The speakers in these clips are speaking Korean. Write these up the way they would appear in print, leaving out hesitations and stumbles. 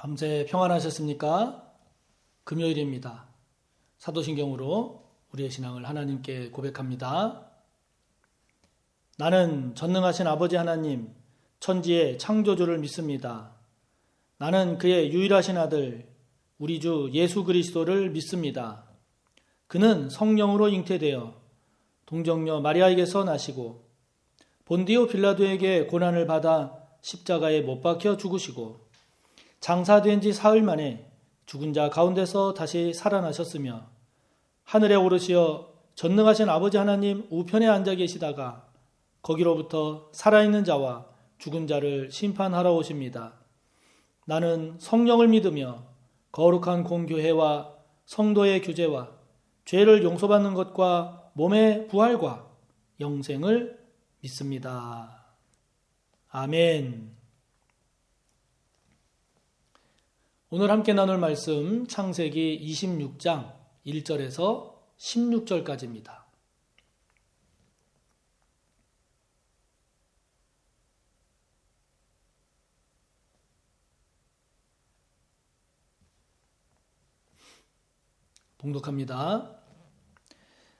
밤새 평안하셨습니까? 금요일입니다. 사도신경으로 우리의 신앙을 하나님께 고백합니다. 나는 전능하신 아버지 하나님, 천지의 창조주를 믿습니다. 나는 그의 유일하신 아들, 우리 주 예수 그리스도를 믿습니다. 그는 성령으로 잉태되어 동정녀 마리아에게서 나시고 본디오 빌라도에게 고난을 받아 십자가에 못 박혀 죽으시고 장사된 지 사흘 만에 죽은 자 가운데서 다시 살아나셨으며 하늘에 오르시어 전능하신 아버지 하나님 우편에 앉아 계시다가 거기로부터 살아있는 자와 죽은 자를 심판하러 오십니다. 나는 성령을 믿으며 거룩한 공교회와 성도의 교제와 죄를 용서받는 것과 몸의 부활과 영생을 믿습니다. 아멘. 오늘 함께 나눌 말씀 창세기 26장 1절에서 16절까지입니다. 봉독합니다.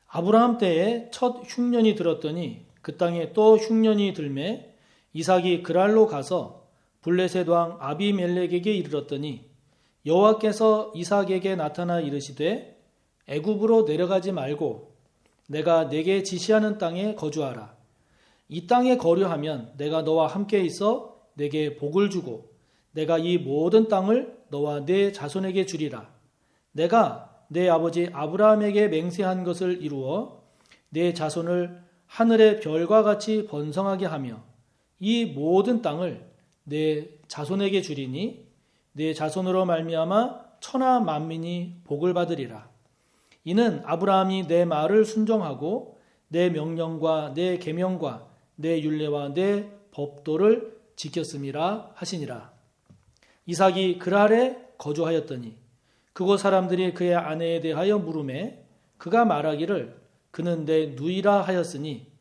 아브라함 때에 첫 흉년이 들었더니 그 땅에 또 흉년이 들매 이삭이 그랄로 가서 블레셋 왕 아비멜렉에게 이르렀더니 여호와께서 이삭에게 나타나 이르시되 애굽으로 내려가지 말고 내가 내게 지시하는 땅에 거주하라. 이 땅에 거류하면 내가 너와 함께 있어 내게 복을 주고 내가 이 모든 땅을 너와 내 자손에게 주리라. 내가 내 아버지 아브라함에게 맹세한 것을 이루어 내 자손을 하늘의 별과 같이 번성하게 하며 이 모든 땅을 내 자손에게 주리니 내 자손으로 말미암아 천하 만민이 복을 받으리라. 이는 아브라함이 내 말을 순종하고 내 명령과 내 계명과 내 율례와 내 법도를 지켰음이라 하시니라. 이삭이 그랄에 거주하였더니 그곳 사람들이 그의 아내에 대하여 물으매 그가 말하기를 그는 내 누이라 하였으니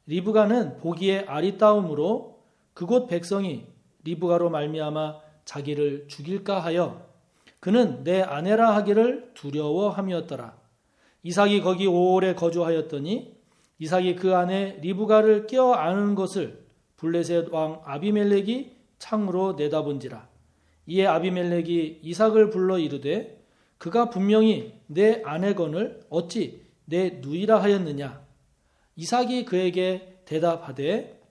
리브가는 보기에 아리따움으로 그곳 백성이 리브가로 말미암아 자기를 죽일까 하여 그는 내 아내라 하기를 두려워함이었더라. 이삭이 거기 오래 거주하였더니 이삭이 그 아내 리브가를 껴안은 것을 블레셋 왕 아비멜렉이 창으로 내다본지라. 이에 아비멜렉이 이삭을 불러 이르되 그가 분명히 내 아내건을 어찌 내 누이라 하였느냐. 이삭이 그에게 대답하되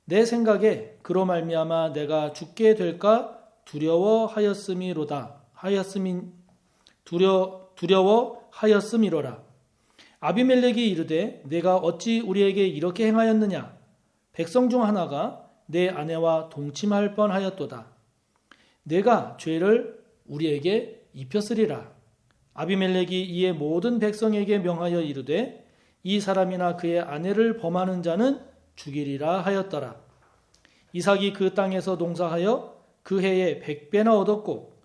내 생각에 그로 말미암아 내가 죽게 될까 두려워하였음이로라. 아비멜렉이 이르되 내가 어찌 우리에게 이렇게 행하였느냐. 백성 중 하나가 내 아내와 동침할 뻔하였도다. 내가 죄를 우리에게 입혔으리라. 아비멜렉이 이에 모든 백성에게 명하여 이르되 이 사람이나 그의 아내를 범하는 자는 죽이리라 하였더라. 이삭이 그 땅에서 농사하여 그 해에 100배나 얻었고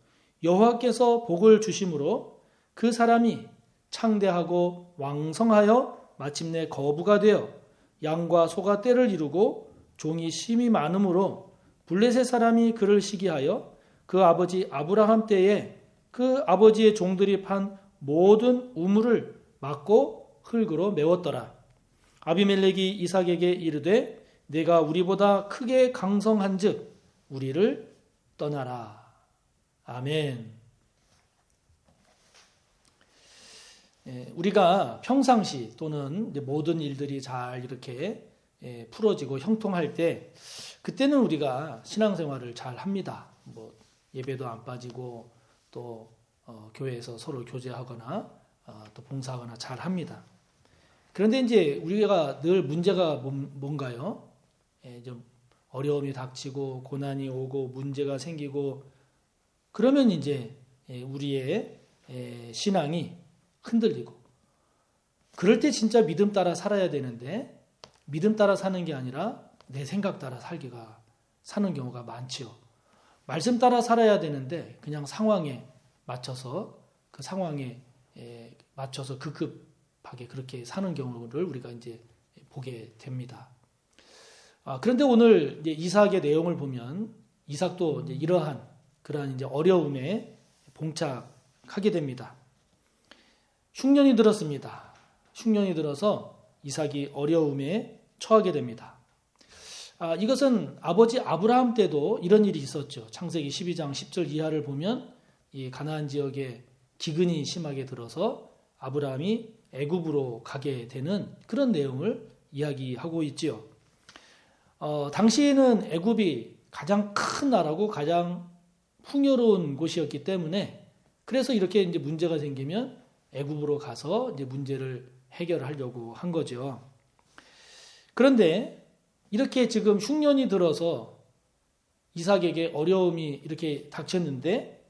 여호와께서 복을 주심으로 그 사람이 창대하고 왕성하여 마침내 거부가 되어 양과 소가 떼를 이루고 종이 심이 많으므로 블레셋 사람이 그를 시기하여 그 아버지 아브라함 때에 그 아버지의 종들이 판 모든 우물을 막고 흙으로 메웠더라. 아비멜렉이 이삭에게 이르되 내가 우리보다 크게 강성한즉 우리를 떠나라. 아멘. 우리가 평상시 또는 모든 일들이 잘 이렇게 풀어지고 형통할 때 그때는 우리가 신앙생활을 잘 합니다. 예배도 안 빠지고 또 교회에서 서로 교제하거나 또 봉사하거나 잘 합니다. 그런데 이제 우리가 늘 문제가 뭔가요? 좀 어려움이 닥치고 고난이 오고 문제가 생기고 그러면 이제 우리의 신앙이 흔들리고 그럴 때 진짜 믿음 따라 살아야 되는데 믿음 따라 사는 게 아니라 내 생각 따라 사는 경우가 많지요. 말씀 따라 살아야 되는데 그냥 상황에 맞춰서 그 상황에 맞춰서 급급하게 그렇게 사는 경우를 우리가 이제 보게 됩니다. 그런데 오늘 이제 이삭의 내용을 보면 이삭도 이제 이러한 그러한 이제 어려움에 봉착하게 됩니다. 흉년이 들었습니다. 흉년이 들어서 이삭이 어려움에 처하게 됩니다. 이것은 아버지 아브라함 때도 이런 일이 있었죠. 창세기 12장 10절 이하를 보면 이 가나안 지역에 기근이 심하게 들어서 아브라함이 애굽으로 가게 되는 그런 내용을 이야기하고 있지요. 당시에는 애굽이 가장 큰 나라고 가장 풍요로운 곳이었기 때문에 그래서 이렇게 이제 문제가 생기면 애굽으로 가서 이제 문제를 해결하려고 한 거죠. 그런데 이렇게 지금 흉년이 들어서 이삭에게 어려움이 이렇게 닥쳤는데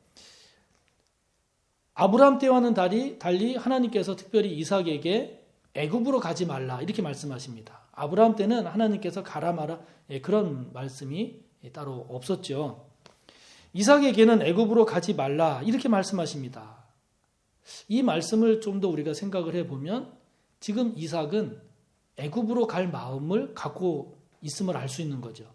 아브라함 때와는 달리 하나님께서 특별히 이삭에게 애굽으로 가지 말라 이렇게 말씀하십니다. 아브라함 때는 하나님께서 가라 마라 그런 말씀이 따로 없었죠. 이삭에게는 애굽으로 가지 말라 이렇게 말씀하십니다. 이 말씀을 좀 더 우리가 생각을 해보면 지금 이삭은 애굽으로 갈 마음을 갖고 있음을 알 수 있는 거죠.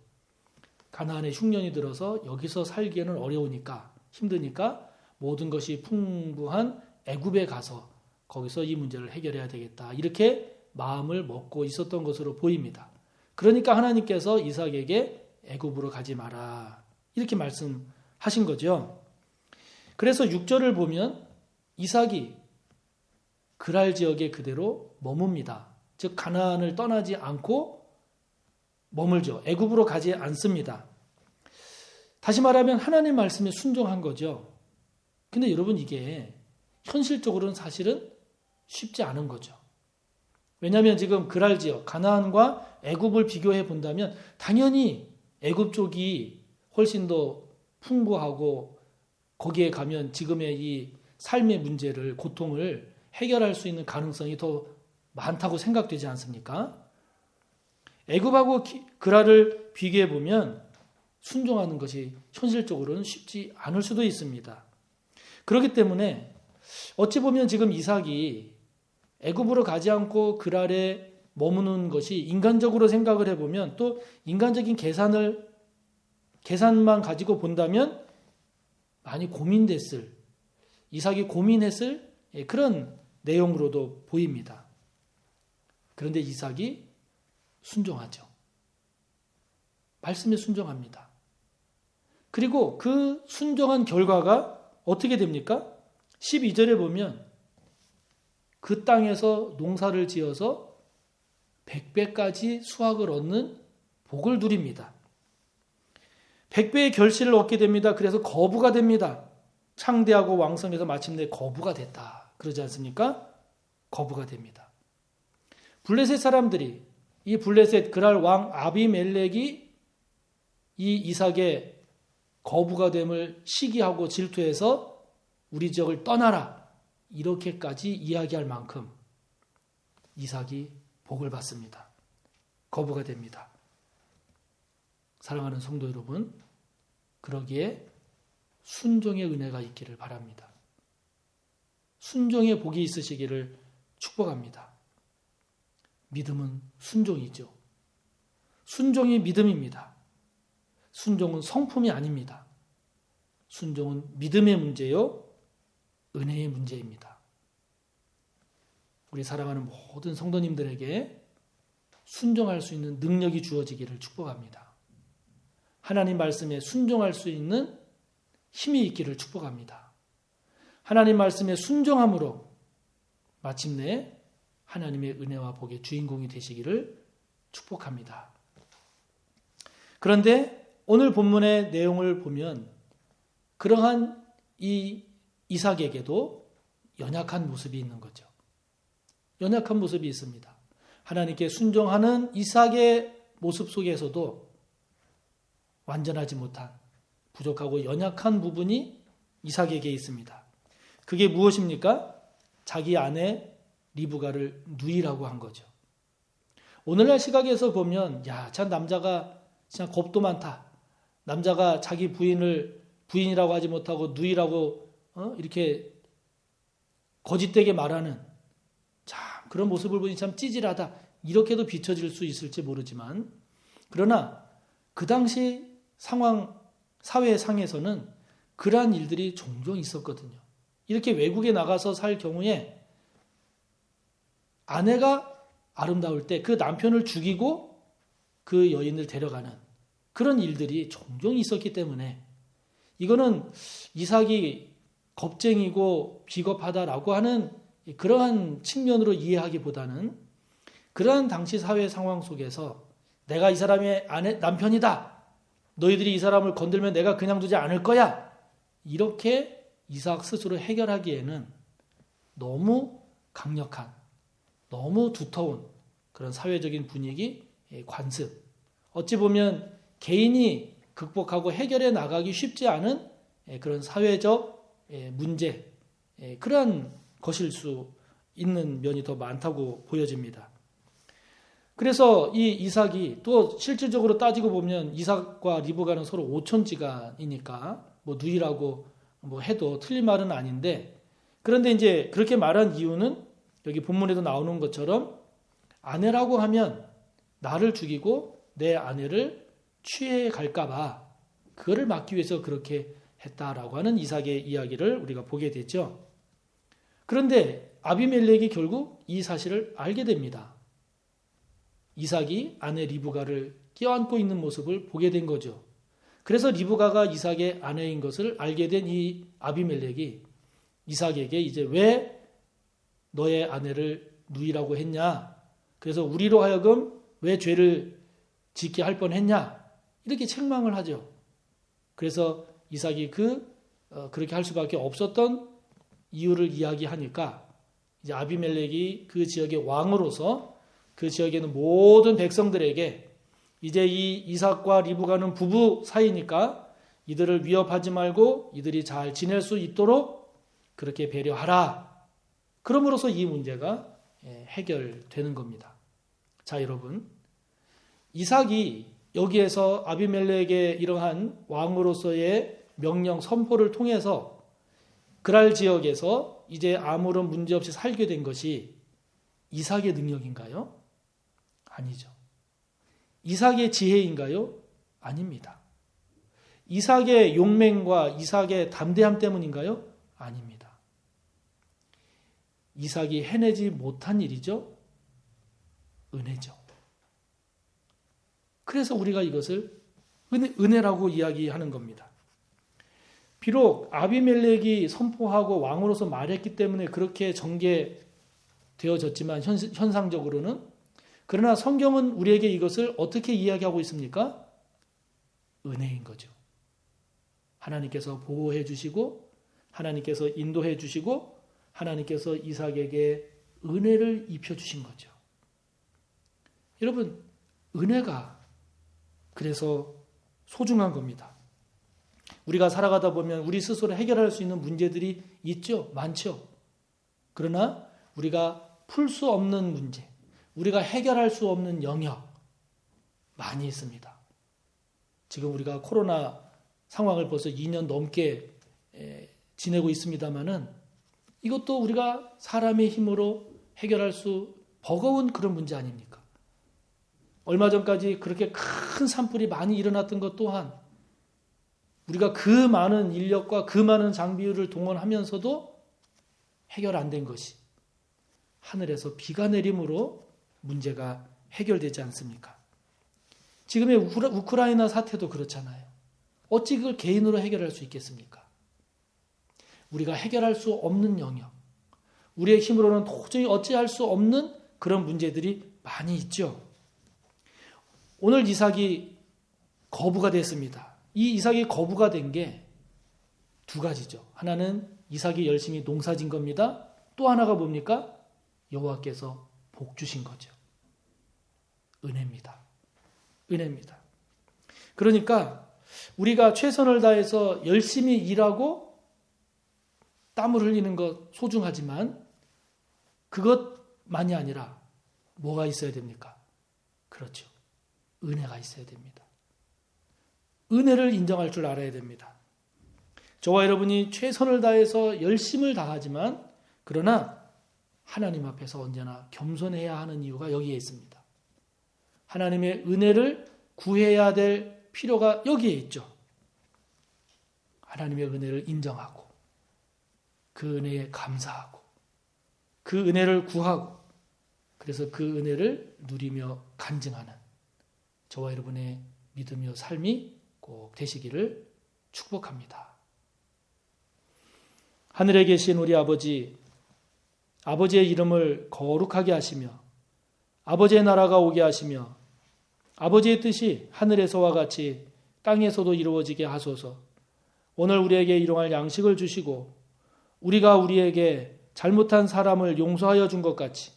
가나안에 흉년이 들어서 여기서 살기에는 어려우니까 힘드니까 모든 것이 풍부한 애굽에 가서 거기서 이 문제를 해결해야 되겠다. 이렇게 마음을 먹고 있었던 것으로 보입니다. 그러니까 하나님께서 이삭에게 애굽으로 가지 마라. 이렇게 말씀하신 거죠. 그래서 6절을 보면 이삭이 그랄 지역에 그대로 머뭅니다. 즉 가나안을 떠나지 않고 머물죠. 애굽으로 가지 않습니다. 다시 말하면 하나님 말씀에 순종한 거죠. 근데 여러분 이게 현실적으로는 사실은 쉽지 않은 거죠. 왜냐하면 지금 그랄 지역, 가나안과 애굽을 비교해 본다면 당연히 애굽 쪽이 훨씬 더 풍부하고 거기에 가면 지금의 이 삶의 문제를, 고통을 해결할 수 있는 가능성이 더 많다고 생각되지 않습니까? 애굽하고 그랄을 비교해 보면 순종하는 것이 현실적으로는 쉽지 않을 수도 있습니다. 그렇기 때문에 어찌 보면 지금 이삭이 애굽으로 가지 않고 그랄에 머무는 것이 인간적으로 생각을 해보면 또 인간적인 계산만 가지고 본다면 많이 고민됐을, 이삭이 고민했을 그런 내용으로도 보입니다. 그런데 이삭이 순종하죠. 말씀에 순종합니다. 그리고 그 순종한 결과가 어떻게 됩니까? 12절에 보면 그 땅에서 농사를 지어서 100배까지 수확을 얻는 복을 누립니다. 100배의 결실을 얻게 됩니다. 그래서 거부가 됩니다. 창대하고 왕성해서 마침내 거부가 됐다. 그러지 않습니까? 거부가 됩니다. 블레셋 사람들이 이 블레셋 그랄 왕 아비멜렉이 이 이삭의 거부가 됨을 시기하고 질투해서 우리 지역을 떠나라 이렇게까지 이야기할 만큼 이삭이 복을 받습니다. 거부가 됩니다. 사랑하는 성도 여러분, 그러기에 순종의 은혜가 있기를 바랍니다. 순종의 복이 있으시기를 축복합니다. 믿음은 순종이죠. 순종이 믿음입니다. 순종은 성품이 아닙니다. 순종은 믿음의 문제요, 은혜의 문제입니다. 우리 사랑하는 모든 성도님들에게 순종할 수 있는 능력이 주어지기를 축복합니다. 하나님 말씀에 순종할 수 있는 힘이 있기를 축복합니다. 하나님 말씀에 순종함으로 마침내 하나님의 은혜와 복의 주인공이 되시기를 축복합니다. 그런데 오늘 본문의 내용을 보면 그러한 이 이삭에게도 연약한 모습이 있는 거죠. 연약한 모습이 있습니다. 하나님께 순종하는 이삭의 모습 속에서도 완전하지 못한 부족하고 연약한 부분이 이삭에게 있습니다. 그게 무엇입니까? 자기 아내 리브가를 누이라고 한 거죠. 오늘날 시각에서 보면 참 남자가 진짜 겁도 많다. 남자가 자기 부인을 부인이라고 하지 못하고 누이라고 이렇게 거짓되게 말하는 참 그런 모습을 보니 참 찌질하다. 이렇게도 비춰질 수 있을지 모르지만 그러나 그 당시 상황 사회상에서는 그러한 일들이 종종 있었거든요. 이렇게 외국에 나가서 살 경우에 아내가 아름다울 때 그 남편을 죽이고 그 여인을 데려가는 그런 일들이 종종 있었기 때문에 이거는 이삭이 겁쟁이고 비겁하다라고 하는 그러한 측면으로 이해하기보다는 그러한 당시 사회 상황 속에서 내가 이 사람의 남편이다. 너희들이 이 사람을 건들면 내가 그냥 두지 않을 거야. 이렇게 이삭 스스로 해결하기에는 너무 강력한, 너무 두터운 그런 사회적인 분위기, 관습. 어찌 보면 개인이 극복하고 해결해 나가기 쉽지 않은 그런 사회적 문제, 그러한 것일 수 있는 면이 더 많다고 보여집니다. 그래서 이 이삭이 또 실질적으로 따지고 보면 이삭과 리브가는 서로 오촌지간이니까 뭐 누이라고 뭐 해도 틀린 말은 아닌데, 그런데 이제 그렇게 말한 이유는 여기 본문에도 나오는 것처럼 아내라고 하면 나를 죽이고 내 아내를 취해 갈까봐 그거를 막기 위해서 그렇게 했다라고 하는 이삭의 이야기를 우리가 보게 되죠. 그런데 아비멜렉이 결국 이 사실을 알게 됩니다. 이삭이 아내 리브가를 껴안고 있는 모습을 보게 된 거죠. 그래서 리브가가 이삭의 아내인 것을 알게 된 이 아비멜렉이 이삭에게 이제 왜 너의 아내를 누이라고 했냐? 그래서 우리로 하여금 왜 죄를 짓게 할 뻔했냐? 이렇게 책망을 하죠. 그래서 이삭이 그렇게 할 수밖에 없었던 이유를 이야기하니까 이제 아비멜렉이 그 지역의 왕으로서 그 지역에 있는 모든 백성들에게 이제 이 이삭과 리브가는 부부 사이니까 이들을 위협하지 말고 이들이 잘 지낼 수 있도록 그렇게 배려하라. 그럼으로써 이 문제가 해결되는 겁니다. 자, 여러분, 이삭이 여기에서 아비멜렉의 이러한 왕으로서의 명령 선포를 통해서 그랄 지역에서 이제 아무런 문제 없이 살게 된 것이 이삭의 능력인가요? 아니죠. 이삭의 지혜인가요? 아닙니다. 이삭의 용맹과 이삭의 담대함 때문인가요? 아닙니다. 이삭이 해내지 못한 일이죠. 은혜죠. 그래서 우리가 이것을 은혜라고 이야기하는 겁니다. 비록 아비멜렉이 선포하고 왕으로서 말했기 때문에 그렇게 전개되어졌지만 현상적으로는, 그러나 성경은 우리에게 이것을 어떻게 이야기하고 있습니까? 은혜인 거죠. 하나님께서 보호해 주시고 하나님께서 인도해 주시고 하나님께서 이삭에게 은혜를 입혀 주신 거죠. 여러분, 은혜가 그래서 소중한 겁니다. 우리가 살아가다 보면 우리 스스로 해결할 수 있는 문제들이 있죠. 많죠. 그러나 우리가 풀 수 없는 문제, 우리가 해결할 수 없는 영역 많이 있습니다. 지금 우리가 코로나 상황을 벌써 2년 넘게 지내고 있습니다마는 이것도 우리가 사람의 힘으로 해결할 수 버거운 그런 문제 아닙니까? 얼마 전까지 그렇게 큰 산불이 많이 일어났던 것 또한 우리가 그 많은 인력과 그 많은 장비를 동원하면서도 해결 안 된 것이 하늘에서 비가 내림으로 문제가 해결되지 않습니까? 지금의 우크라이나 사태도 그렇잖아요. 어찌 그걸 개인으로 해결할 수 있겠습니까? 우리가 해결할 수 없는 영역, 우리의 힘으로는 도저히 어찌할 수 없는 그런 문제들이 많이 있죠. 오늘 이삭이 거부가 됐습니다. 이 이삭이 거부가 된 게 두 가지죠. 하나는 이삭이 열심히 농사진 겁니다. 또 하나가 뭡니까? 여호와께서 복 주신 거죠. 은혜입니다. 은혜입니다. 그러니까 우리가 최선을 다해서 열심히 일하고 땀을 흘리는 것 소중하지만 그것만이 아니라 뭐가 있어야 됩니까? 그렇죠. 은혜가 있어야 됩니다. 은혜를 인정할 줄 알아야 됩니다. 저와 여러분이 최선을 다해서 열심을 다하지만 그러나 하나님 앞에서 언제나 겸손해야 하는 이유가 여기에 있습니다. 하나님의 은혜를 구해야 될 필요가 여기에 있죠. 하나님의 은혜를 인정하고 그 은혜에 감사하고 그 은혜를 구하고 그래서 그 은혜를 누리며 간증하는 저와 여러분의 믿음의 삶이 꼭 되시기를 축복합니다. 하늘에 계신 우리 아버지, 아버지의 이름을 거룩하게 하시며 아버지의 나라가 오게 하시며 아버지의 뜻이 하늘에서와 같이 땅에서도 이루어지게 하소서. 오늘 우리에게 일용할 양식을 주시고 우리가 우리에게 잘못한 사람을 용서하여 준 것 같이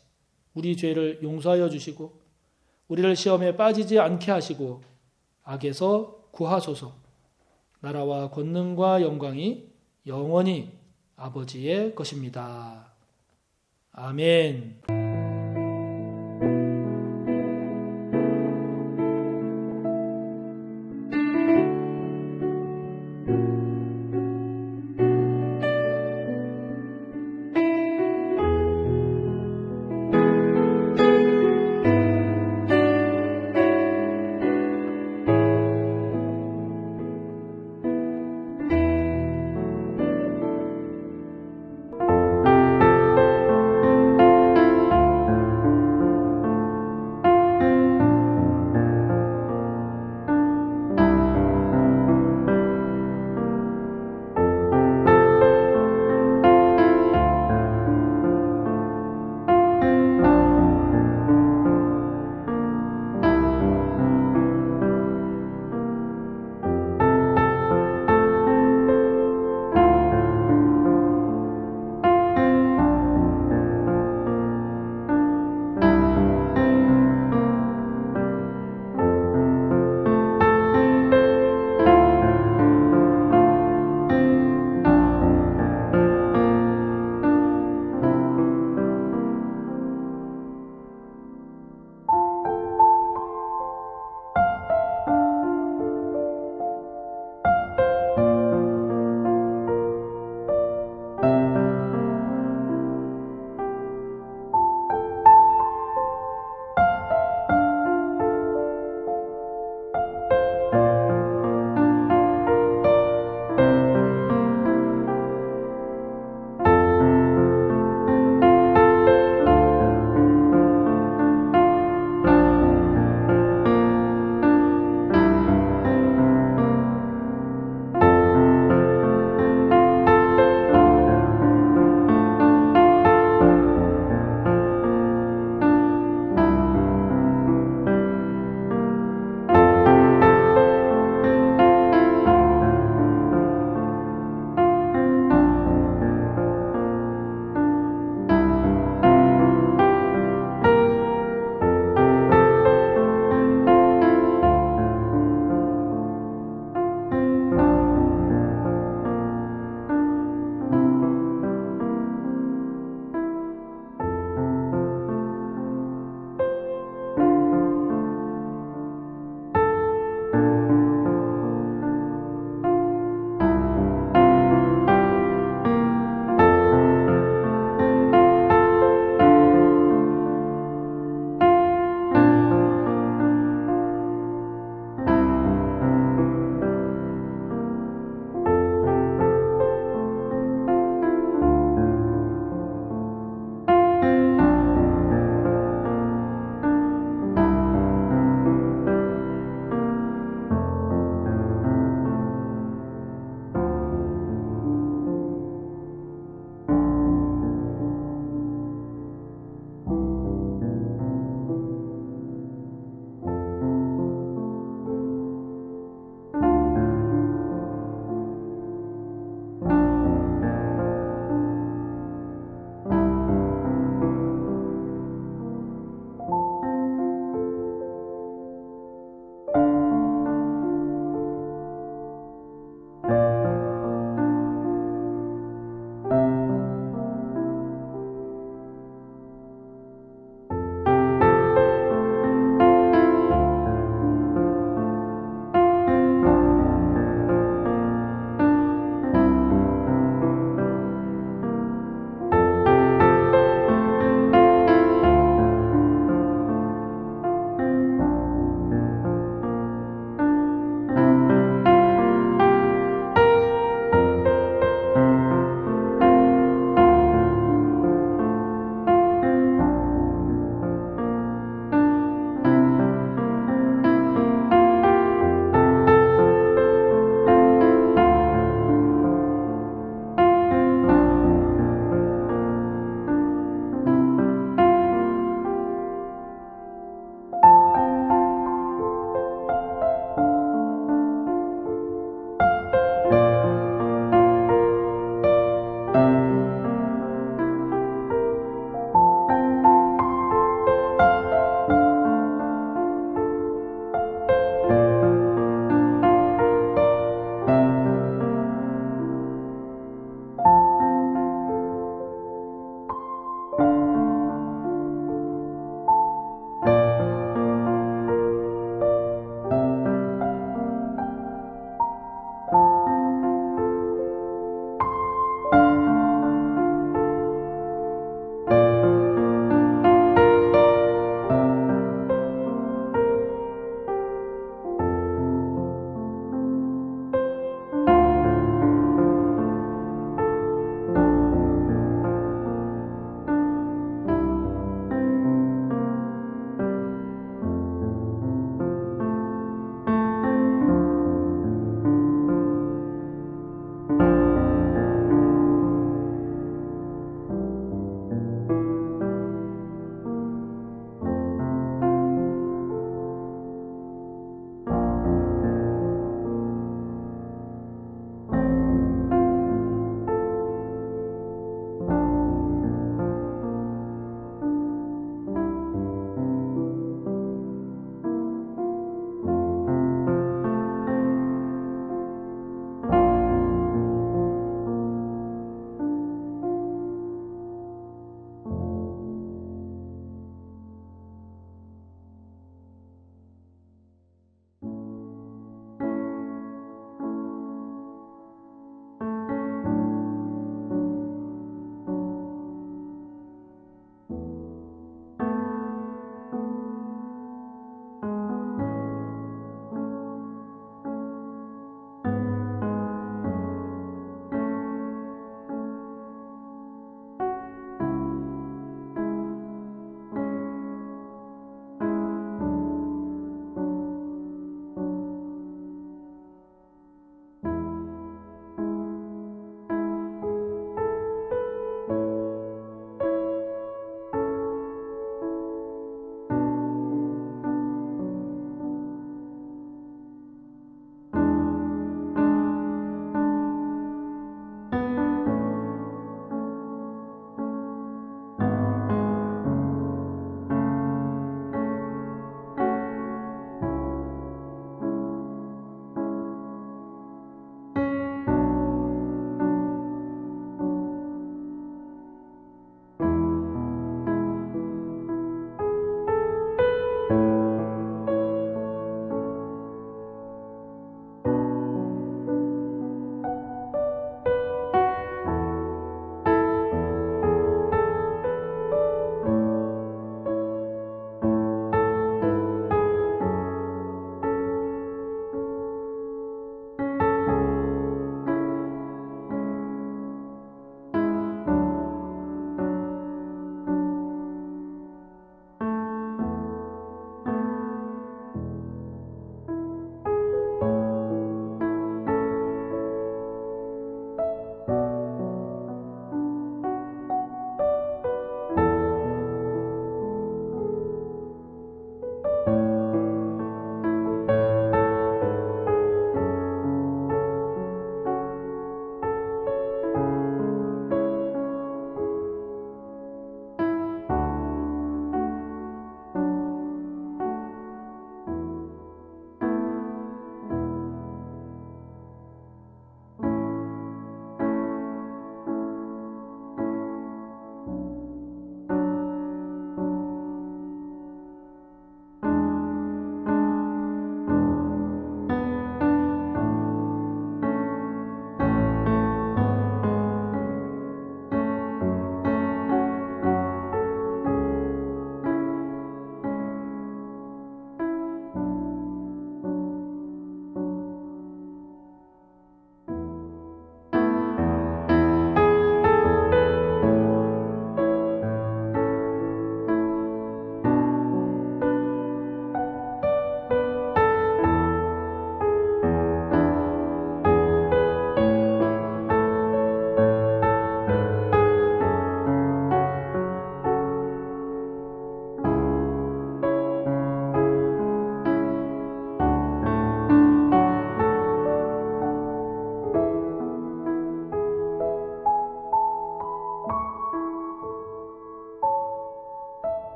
우리 죄를 용서하여 주시고 우리를 시험에 빠지지 않게 하시고 악에서 구하소서. 나라와 권능과 영광이 영원히 아버지의 것입니다. 아멘.